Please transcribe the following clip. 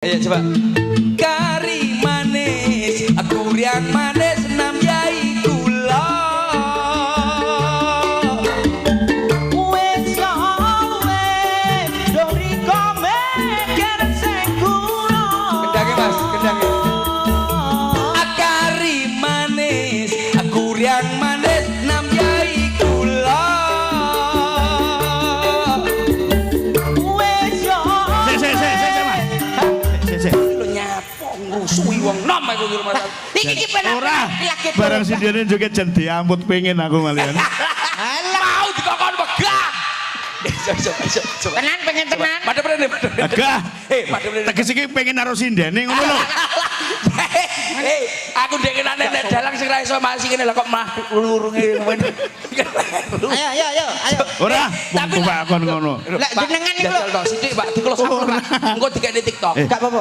Ayo coba. Kari manis, aku yang manis nam yai kula. Wes awe dori kome keren sing kula. Kendangnya mas, kendangnya. Kari manis, aku yang manis nam yai kula. Wes awe. Sik. Lu nyapok ngusui wong nom aku di rumah sakit. Iki penak. Ora. Barang sindene joget jan diamput pengen aku malian. Mau dikokon megah. Coba. Tenan pengen tenan. Madep rene, madep rene. Agak. Madep rene. Teges iki pengen naruh sindene ngono lho. Aku ndek kenane nek dalang sing ra iso masih kene lho kok mah lurunge men. Ayo. Ora, wong tuwa kon ngono. Lek jenengan niku lho. Sithik Pak di close up Pak. Engko dikene TikTok. Gak apa-apa.